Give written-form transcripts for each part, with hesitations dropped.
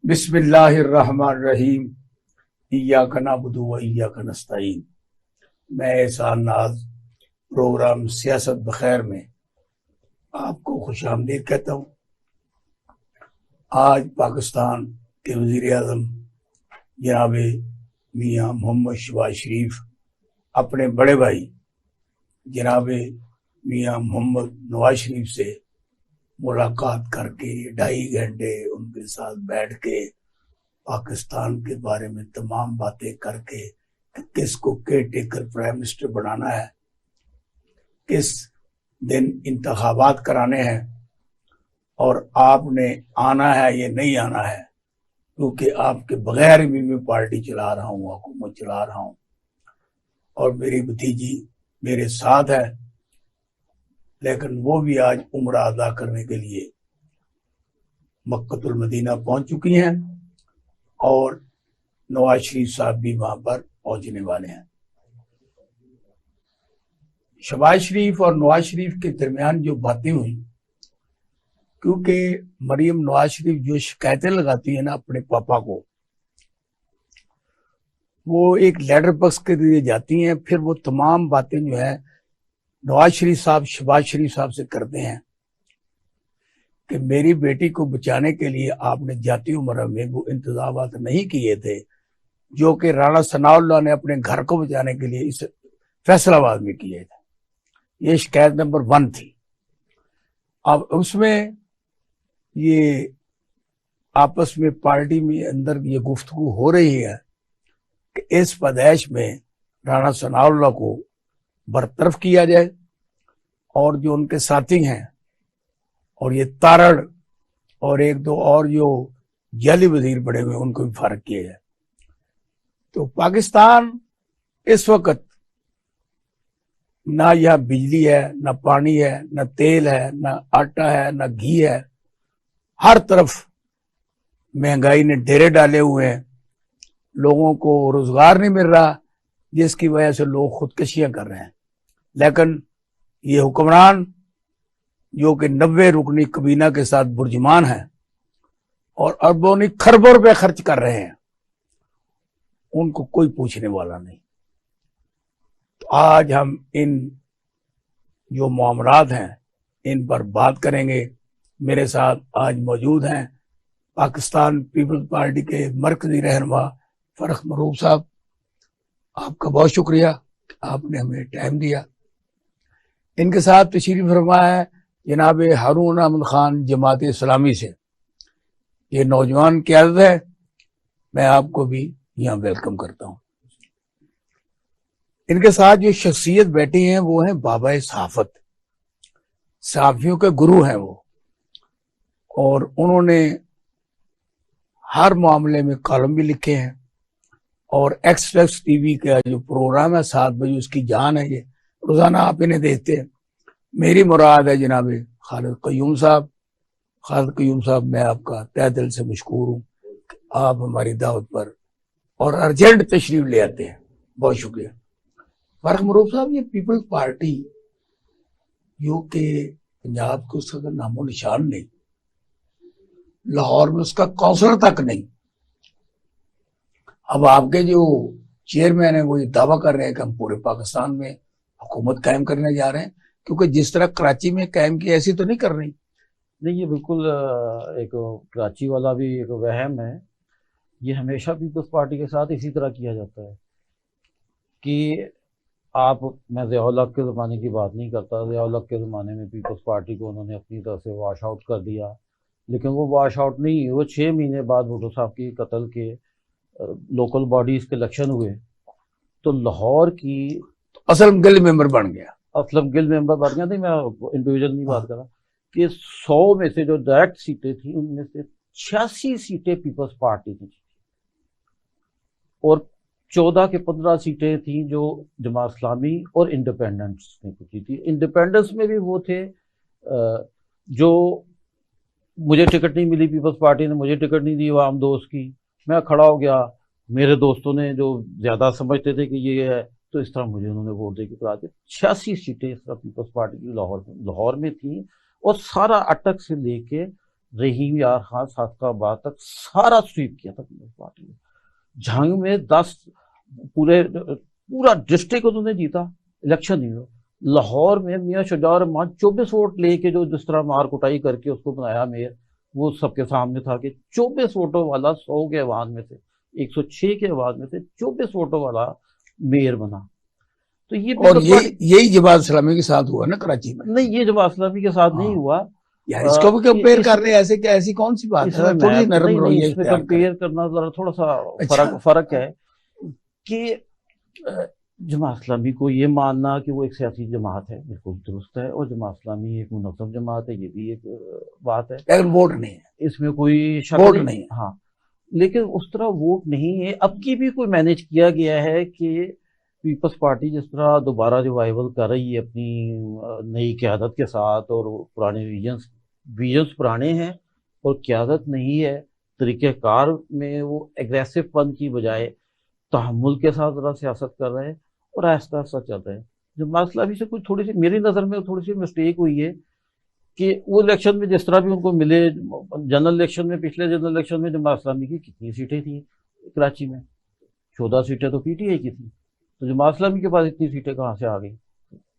بسم اللہ الرحمن الرحیم ایاک نعبد و ایاک نستعین۔ میں احسان ناز پروگرام سیاست بخیر میں آپ کو خوش آمدید کہتا ہوں۔ آج پاکستان کے وزیر اعظم جناب میاں محمد شہباز شریف اپنے بڑے بھائی جناب میاں محمد نواز شریف سے ملاقات کر کے 2.5 گھنٹے ان کے ساتھ بیٹھ کے پاکستان کے بارے میں تمام باتیں کر کے کہ کس کو کیئر ٹیکر پرائم منسٹر بنانا ہے، کس دن انتخابات کرانے ہیں اور آپ نے آنا ہے یا نہیں آنا ہے، کیونکہ آپ کے بغیر بھی میں پارٹی چلا رہا ہوں، حکومت چلا رہا ہوں، اور میری بھتیجی میرے ساتھ ہے، لیکن وہ بھی آج عمرہ ادا کرنے کے لیے مکۃ المدینہ پہنچ چکی ہیں اور نواز شریف صاحب بھی وہاں پر پہنچنے والے ہیں۔ شہباز شریف اور نواز شریف کے درمیان جو باتیں ہوئی، کیونکہ مریم نواز شریف جو شکایتیں لگاتی ہیں نا اپنے پاپا کو، وہ ایک لیٹر باکس کے ذریعے جاتی ہیں، پھر وہ تمام باتیں جو ہیں نواز شریف صاحب شہباز شریف صاحب سے کرتے ہیں کہ میری بیٹی کو بچانے کے لیے آپ نے جاتی عمرہ میں وہ انتظامات نہیں کیے تھے جو کہ رانا ثناء اللہ نے اپنے گھر کو بچانے کے لیے اس فیصل آباد میں کیے تھے۔ یہ شکایت نمبر 1 تھی۔ اب اس میں یہ آپس میں پارٹی میں اندر یہ گفتگو ہو رہی ہے کہ اس پیدائش میں رانا ثناء اللہ کو برطرف کیا جائے اور جو ان کے ساتھی ہیں اور یہ تارڑ اور 1-2 اور جو جعلی وزیر بڑے ہوئے ان کو بھی فارغ کیا جائے۔ تو پاکستان اس وقت نہ یہاں بجلی ہے، نہ پانی ہے، نہ تیل ہے، نہ آٹا ہے، نہ گھی ہے، ہر طرف مہنگائی نے ڈیرے ڈالے ہوئے ہیں، لوگوں کو روزگار نہیں مل رہا، جس کی وجہ سے لوگ خودکشیاں کر رہے ہیں۔ لیکن یہ حکمران جو کہ 90 رکنی کابینہ کے ساتھ برجمان ہیں اور اربوں خربوں روپے خرچ کر رہے ہیں، ان کو کوئی پوچھنے والا نہیں۔ تو آج ہم ان جو معاملات ہیں ان پر بات کریں گے۔ میرے ساتھ آج موجود ہیں پاکستان پیپلز پارٹی کے مرکزی رہنما فرخ مروف صاحب۔ آپ کا بہت شکریہ کہ آپ نے ہمیں ٹائم دیا۔ ان کے ساتھ تشریف فرما ہے جناب ہارون احمد خان جماعت اسلامی سے، یہ نوجوان قیادت ہے، میں آپ کو بھی یہاں ویلکم کرتا ہوں۔ ان کے ساتھ جو شخصیت بیٹھی ہیں وہ ہیں بابا صحافت، صحافیوں کے گرو ہیں وہ، اور انہوں نے ہر معاملے میں کالم بھی لکھے ہیں، اور ایکسپریس ٹی وی کا جو پروگرام ہے 7 بجے اس کی جان ہے، یہ روزانہ آپ انہیں دیکھتے ہیں۔ میری مراد ہے جناب خالد قیوم صاحب۔ خالد قیوم صاحب، میں آپ کا تہ دل سے مشکور ہوں کہ آپ ہماری دعوت پر اور ارجنٹ تشریف لے آتے ہیں، بہت شکریہ۔ فرخ مروف صاحب، یہ پیپلز پارٹی جو کہ پنجاب کو اس کا نام و نشان نہیں، لاہور میں اس کا کونسلر تک نہیں، اب آپ کے جو چیئرمین ہیں وہ یہ دعویٰ کر رہے ہیں کہ ہم پورے پاکستان میں حکومت قائم کرنے جا رہے ہیں، کیونکہ جس طرح کراچی میں قائم کی ایسی تو نہیں کر رہی۔ نہیں، یہ بالکل ایک کراچی والا بھی ایک وہم ہے۔ یہ ہمیشہ پیپلز پارٹی کے ساتھ اسی طرح کیا جاتا ہے کہ میں ضیاء الحق کے زمانے کی بات نہیں کرتا، ضیاء الحق کے زمانے میں پیپلز پارٹی کو انہوں نے اپنی طرف سے واش آؤٹ کر دیا، لیکن وہ واش آؤٹ نہیں، وہ 6 مہینے بعد بھٹو صاحب کی قتل کے لوکل باڈیز کے الیکشن ہوئے تو لاہور کی اسلم گل ممبر بن گیا، اسلم گل ممبر بن گیا تھا۔ میں انڈیویجل نہیں بات کر رہا کہ 100 میں سے جو ڈائریکٹ سیٹیں تھیں ان میں سے 86 سیٹیں پیپلز پارٹی کی تھیں، اور 14 کے 15 سیٹیں تھیں جو جماعت اسلامی اور انڈیپینڈنس نے کی تھی۔ انڈیپینڈنس میں بھی وہ تھے جو مجھے ٹکٹ نہیں ملی، پیپلز پارٹی نے مجھے ٹکٹ نہیں دی عوام دوست کی، میں کھڑا ہو گیا، میرے دوستوں نے جو زیادہ سمجھتے تھے کہ یہ ہے تو اس طرح مجھے انہوں نے ووٹ دے کے کرا دیا۔ 86 سیٹیں اس طرح پیپلز پارٹی کی لاہور میں تھیں، اور سارا اٹک سے لے کے رحیم یار خان صادق آباد تک سارا سویپ کیا تھا پیپلز پارٹی نے. جھنگ میں 10 پورا ڈسٹرکٹ انہوں نے جیتا, الیکشن نہیں ہوا. لاہور میں میاں شجاع الرحمان 24 ووٹ لے کے جو جس طرح مار کٹائی کر کے اس کو بنایا میئر, وہ سب کے سامنے تھا کہ 24 ووٹوں والا 100 کے عوام میں سے 106 کے عوام میں سے 24 ووٹوں والا میئر بنا. تو یہ اور یہی جماعت اسلامی کے ساتھ ہوا نا کراچی میں. نہیں, یہ جماعت اسلامی کے ساتھ نہیں ہوا. یار اس کو بھی کمپیئر کر رہے ہیں ایسے کہ ایسی کون سی بات ہے, تھوڑی نرم رویہ اس میں کمپیئر کرنا ذرا تھوڑا سا فرق ہے کہ جماعت اسلامی کو یہ ماننا کہ وہ ایک سیاسی جماعت ہے بالکل درست ہے, اور جماعت اسلامی ایک منظم جماعت ہے, یہ بھی ایک بات ہے. لیکن ووٹ نہیں ہے, اس میں کوئی شک نہیں. ہاں, لیکن اس طرح ووٹ نہیں ہے. اب کی بھی کوئی مینیج کیا گیا ہے کہ پیپلز پارٹی جس طرح دوبارہ ریوائیول کر رہی ہے اپنی نئی قیادت کے ساتھ, اور پرانے ویژنز پرانے ہیں اور قیادت نہیں ہے, طریقہ کار میں وہ ایگریسو پن کی بجائے تحمل کے ساتھ ذرا سیاست کر رہے ہیں اور آہستہ آہستہ چل رہے ہیں. جماعت اسلامی سے کچھ تھوڑی سی میری نظر میں تھوڑی سی مسٹیک ہوئی ہے کہ وہ الیکشن میں جس طرح بھی ان کو ملے, جنرل الیکشن میں, پچھلے جنرل الیکشن میں جماعت اسلامی کی کتنی سیٹیں تھیں کراچی میں, 14 سیٹیں تو پی ٹی آئی کی تھیں. تو جماعت اسلامی کے پاس اتنی سیٹیں کہاں سے آ گئی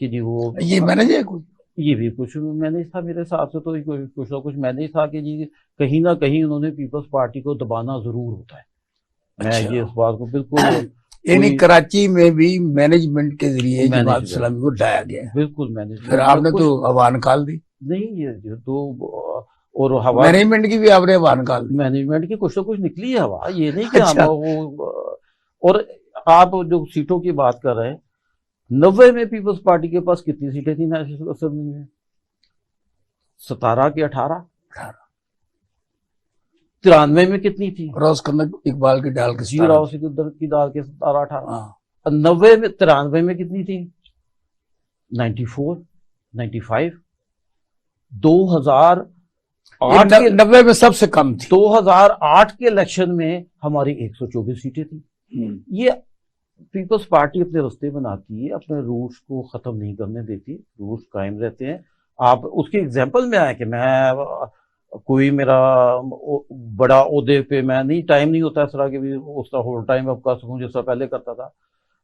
کہ جی وہ یہ مینیج ہے کوئی, یہ بھی کچھ مینیج تھا میرے حساب سے. تو کچھ نہ کچھ مینیج تھا کہ جی کہیں نہ کہیں انہوں نے پیپلز پارٹی کو دبانا ضرور ہوتا ہے. میں یہ اس بات کو بالکل یعنی کراچی میں بھی مینجمنٹ کے ذریعے جماعت اسلامی کو ڈایا گیا, بالکل مینیج. پھر آپ نے تو ہوا نکال دی. نہیں, یہ تو اور ہوا مینجمنٹ کی بھی آپ نے ہوا نکال دی. مینجمنٹ کی کچھ نہ کچھ نکلی ہے ہوا, یہ نہیں کہ ہم وہ. اور آپ جو سیٹوں کی بات کر رہے ہیں, 90 میں پیپلز پارٹی کے پاس کتنی سیٹیں تھیں نیشنل اسمبلی میں؟ 17 کی 18. 93 میں کتنی تھی؟ روز اقبال کی ڈال کے جی راؤ سکندر کی ڈال کے 17 18. 90 میں 93 میں کتنی تھی؟ 94 95. 90 میں سب سے کم تھی. 2008 کے الیکشن میں ہماری 124 سیٹیں تھیں. یہ پیپلز پارٹی اپنے رستے بناتی ہے, اپنے روٹس کو ختم نہیں کرنے دیتی, روٹس قائم رہتے ہیں. آپ اس کی ایگزامپل میں آئے کہ میں کوئی میرا بڑا عہدے پہ میں نہیں, ٹائم نہیں ہوتا اس طرح کے بھی اس طرح ہول ٹائم اب کر سکوں جیسا پہلے کرتا تھا,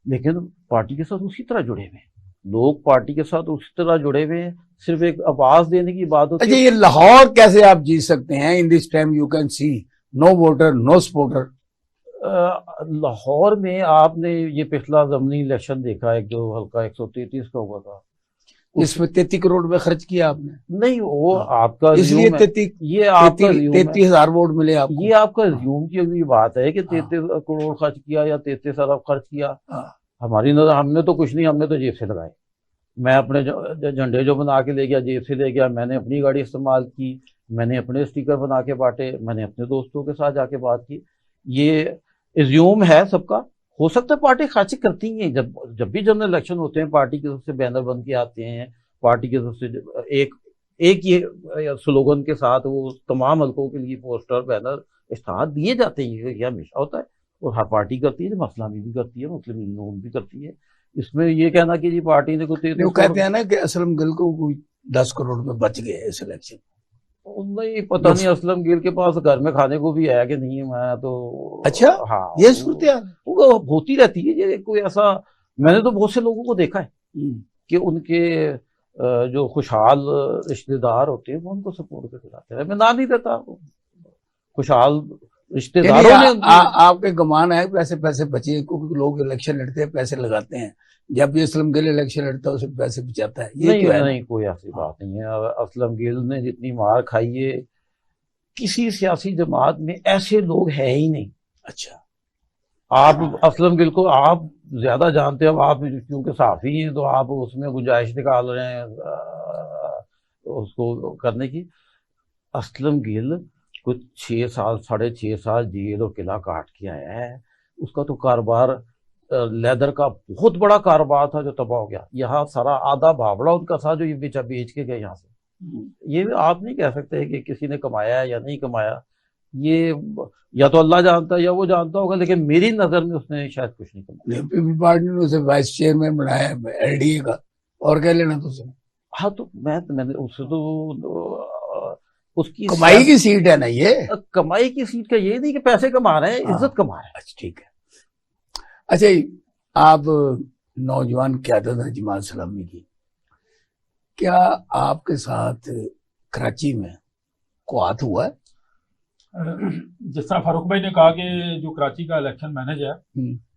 لیکن پارٹی کے ساتھ اسی طرح جڑے ہوئے ہیں لوگ, پارٹی کے ساتھ اسی طرح جڑے ہوئے ہیں. صرف ایک آواز دینے کی بات ہوتی ہے. اچھا, یہ لاہور کیسے آپ جیت سکتے ہیں؟ In this time you can see no voter no supporter. Lahore میں آپ نے یہ پچھلا ضمنی الیکشن دیکھا ہے جو حلقہ 133 کا ہوا تھا, اس میں 33 کروڑ میں خرچ کیا آپ نے. نہیں, وہ آپ کا اس لیے 33,000 ووٹ ملے آپ کو. یہ آپ کا ریزیوم کی بھی بات ہے کہ 33 کروڑ خرچ کیا یا 33 ارب خرچ کیا. ہماری نظر ہم نے تو کچھ نہیں, ہم نے تو جیب سے لگائے. میں اپنے جھنڈے جو بنا کے لے گیا جیب سے لے گیا, میں نے اپنی گاڑی استعمال کی, میں نے اپنے اسٹیکر بنا کے بانٹے, میں نے اپنے دوستوں کے ساتھ جا کے بات کی. یہ ریزیوم ہے سب کا. ہو سکتا ہے پارٹی خرچ کرتی ہیں, جب بھی جنرل الیکشن ہوتے ہیں پارٹی کی طرف سے بینر بن کے آتے ہیں, پارٹی کی طرف سے ایک یہ سلوگن کے ساتھ وہ تمام حلقوں کے لیے پوسٹر بینر اشتہار دیے جاتے ہیں. یہ ہمیشہ ہوتا ہے اور ہر پارٹی کرتی ہے, جماعت اسلامی بھی کرتی ہے, مسلم لیگ بھی کرتی ہے. اس میں یہ کہنا کہ جی پارٹی نے کوئی کہتے ہیں نا کہ اسلم گل کو کوئی 10 کروڑ میں بچ گئے اس الیکشن. نہیں پتہ نہیں اسلم گل کے پاس گھر میں کھانے کو بھی ہے کہ نہیں. میں تو اچھا, ہاں یہ صورتحال ہوتی رہتی ہے. یہ کوئی ایسا, میں نے تو بہت سے لوگوں کو دیکھا ہے کہ ان کے جو خوشحال رشتے دار ہوتے ہیں وہ ان کو سپورٹ کر کے لاتے ہیں. میں نام نہیں دیتا, خوشحال رشتے داروں نے. آپ کے گمان ہے پیسے بچے, کیونکہ لوگ الیکشن لڑتے ہیں پیسے لگاتے ہیں, جب یہ اسلم گل الیکشن لڑتا ہے اسے پیسے بچاتا ہے. یہ نہیں کوئی ایسی بات نہیں ہے. اسلم گل نے جتنی مار کھائی ہے کسی سیاسی جماعت میں ایسے لوگ ہیں ہی نہیں. اچھا, آپ اسلم گل کو آپ زیادہ جانتے ہیں, آپ کیونکہ صحافی ہیں تو آپ اس میں گنجائش نکال رہے ہیں اس کو کرنے کی. اسلم گل کچھ 6 سال 6.5 سال جیل اور قلعہ کاٹ کے آیا ہے. اس کا تو کاروبار لیدر کا بہت بڑا کاروبار تھا جو تباہ ہو گیا. یہاں سارا آدھا بھاوڑا ان کا تھا جو یہ بیچ کے گئے یہاں سے. یہ آپ نہیں کہہ سکتے کہ کسی نے کمایا ہے یا نہیں کمایا. یہ یا تو اللہ جانتا ہے یا وہ جانتا ہوگا, لیکن میری نظر میں اس نے شاید کچھ نہیں کمایا. پیپل پارٹی نے اسے وائس چیئرمین بنایا ایل ڈی اے کا, اور کیا لینا تو اسے. ہاں, تو میں نے اس سے تو اس کی کمائی کی سیٹ ہے نا یہ. کمائی کی سیٹ کا یہ نہیں کہ پیسے کما رہے ہیں, عزت کما رہے ہیں. اچھا ٹھیک ہے. اچھا آپ نوجوان قیادت ہیں جماعت اسلامی کی, کیا آپ کے ساتھ کراچی میں کوات ہوا ہے؟ جس طرح فاروق بھائی نے کہا کہ جو کراچی کا الیکشن مینج ہے,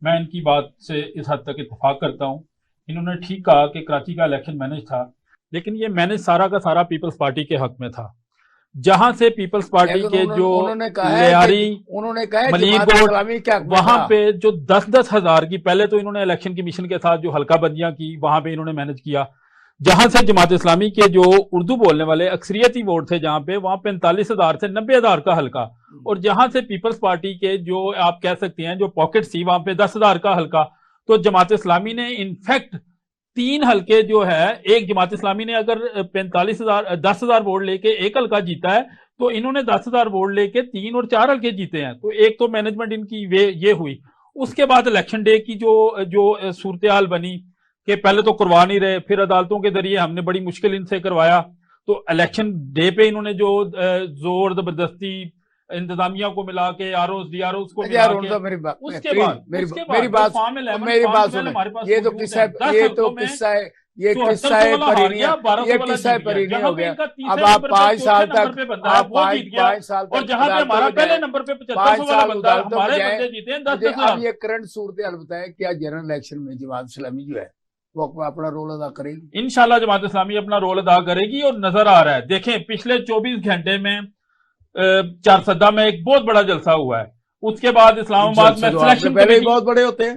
میں ان کی بات سے اس حد تک اتفاق کرتا ہوں. انہوں نے ٹھیک کہا کہ کراچی کا الیکشن مینج تھا, لیکن یہ مینج سارا کا سارا پیپلز پارٹی کے حق میں تھا. جہاں سے پیپلز پارٹی کے جو لیاری ملیر بورڈ, وہاں پہ جو 10-10 ہزار کی, پہلے تو انہوں نے الیکشن کمیشن کے ساتھ جو حلقہ بندیاں کی وہاں پہ انہوں نے مینج کیا. جہاں سے جماعت اسلامی کے جو اردو بولنے والے اکثریتی ووٹ تھے جہاں پہ, وہاں 45,000 سے 90,000 کا حلقہ. اور جہاں سے پیپلز پارٹی کے جو آپ کہہ سکتے ہیں جو پاکٹ تھی, وہاں پہ 10,000 کا حلقہ. تو جماعت اسلامی نے انفیکٹ 3 حلقے جو ہے, ایک جماعت اسلامی نے اگر 10,000 ووٹ لے کے ایک حلقہ جیتا ہے, تو انہوں نے 10,000 ووٹ لے کے 3 اور 4 حلقے جیتے ہیں. تو ایک تو مینجمنٹ ان کی یہ ہوئی. اس کے بعد الیکشن ڈے کی جو صورتحال بنی کہ پہلے تو کروا نہیں رہے, پھر عدالتوں کے ذریعے ہم نے بڑی مشکل ان سے کروایا. تو الیکشن ڈے پہ انہوں نے جو زور زبردستی انتظامیہ کو ملا کے آروز ڈی آروز کو ملا کے, اس کے بعد میری بات سنیں. یہ تو قصہ ہے, یہ قصہ ہے پرینی ہو گیا. اب آپ 5 سال تک, آپ 5 سال تک, اور جہاں پہ ہمارا پہلے نمبر پہ 75 والا بندہ, ہمارے بندے جیتے ہیں 10,000. اب یہ کرنٹ صورتحال بتائیں, کیا جنرل الیکشن میں جماعت اسلامی جو ہے وہ اپنا رول ادا کرے گی؟ انشاءاللہ جماعت اسلامی اپنا رول ادا کرے گی, اور نظر آ رہا ہے. دیکھیں پچھلے 24 گھنٹے میں چارسدہ میں ایک بہت بڑا جلسہ ہوا ہے. اس کے بعد اسلام آباد میں بہت بڑے ہوتے ہیں,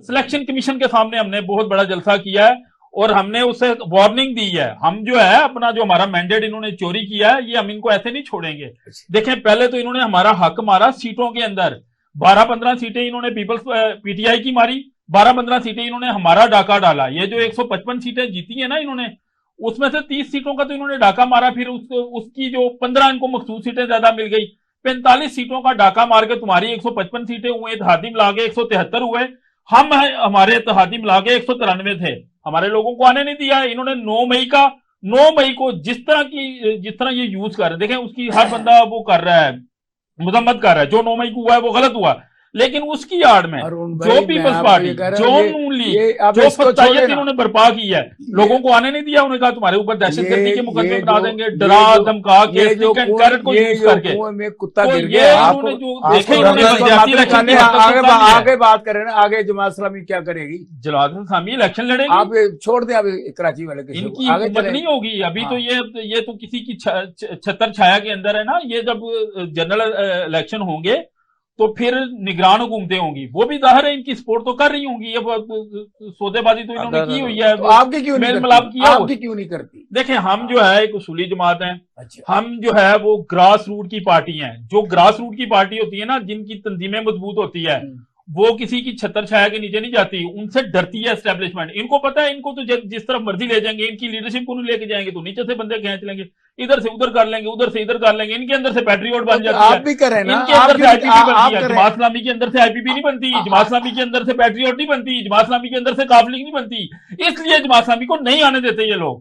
سلیکشن کمیشن کے سامنے ہم نے بہت بڑا جلسہ کیا ہے, اور ہم نے اسے وارننگ دی ہے. ہم جو ہے اپنا جو ہمارا مینڈیٹ انہوں نے چوری کیا ہے, یہ ہم ان کو ایسے نہیں چھوڑیں گے. دیکھیں پہلے تو انہوں نے ہمارا حق مارا سیٹوں کے اندر, 12-15 سیٹیں انہوں نے پیپلز پی ٹی آئی کی ماری, 12-15 سیٹیں انہوں نے ہمارا ڈاکہ ڈالا. یہ جو 155 سیٹیں جیتی ہیں نا انہوں نے, اس میں سے 30 سیٹوں کا تو انہوں نے ڈاکہ مارا, پھر اس کی جو 15 ان کو مخصوص سیٹیں زیادہ مل گئی. 45 سیٹوں کا ڈاکہ مار کے تمہاری 155 سیٹیں ہوئے, اتحادی ملا کے 173 ہوئے. ہمارے اتحادی ملا کے 193 تھے. ہمارے لوگوں کو آنے نہیں دیا. انہوں نے 9 مئی کو جس طرح یہ یوز کر رہے ہیں, دیکھیں اس کی ہر بندہ وہ کر رہا ہے, مذمت کر رہا ہے. جو 9 مئی کو ہوا ہے وہ غلط ہوا, لیکن اس کی آڑ میں جو پیپلز پارٹی, جو نون لیگ, جو فتائیت انہوں نے برپا کی ہے, لوگوں کو آنے نہیں دیا. انہوں نے کہا تمہارے اوپر دہشت گردی کے مقدمے بنا دیں گے, ڈرا دھمکا کے کیرٹ کو یوز کر کے. آگے بات کریں نا, آگے جماعت اسلامی کیا کرے گی؟ جماعت اسلامی الیکشن لڑے گی. آپ چھوڑ دیں اب کراچی والے, ان کی حکومت نہیں ہوگی ابھی. تو یہ تو کسی کی چھتر چھایا کے اندر ہے نا. یہ جب جنرل الیکشن ہوں گے تو پھر نگران حکومتیں ہوں گی. وہ بھی ظاہر ہے ان کی سپورٹ تو کر رہی ہوں گی. اب سودے بازی تو انہوں نے کی ہوئی ہے, آپ کی کیوں نہیں کرتی؟ دیکھیں ہم جو ہے ایک اصولی جماعت ہیں. ہم جو ہے وہ گراس روٹ کی پارٹی ہیں. جو گراس روٹ کی پارٹی ہوتی ہے نا, جن کی تنظیمیں مضبوط ہوتی ہے, وہ کسی کی چھتر چھایا کے نیچے نہیں جاتی. ان سے ڈرتی ہے اسٹیبلشمنٹ. ان کو پتا ہے ان کو تو جس طرف مرضی لے جائیں گے, ان کی لیڈرشپ کو نہیں لے کے جائیں گے تو نیچے سے بندے کھینچ لیں گے, ادھر سے ادھر کر لیں گے, ادھر سے ادھر کر لیں گے. ان کے اندر سے پیٹریوٹ بن جاتی ہے. آپ بھی کریں نا, ان کے اندر سے آئی پی پی بنتی ہے. جماعت اسلامی کے اندر سے آئی پی پی نہیں بنتی, جماعت اسلامی کے اندر سے پیٹریوٹ نہیں بنتی, جماعت اسلامی کے اندر سے کاف لیگ نہیں بنتی. اس لیے جماعت اسلامی کو نہیں آنے دیتے یہ لوگ.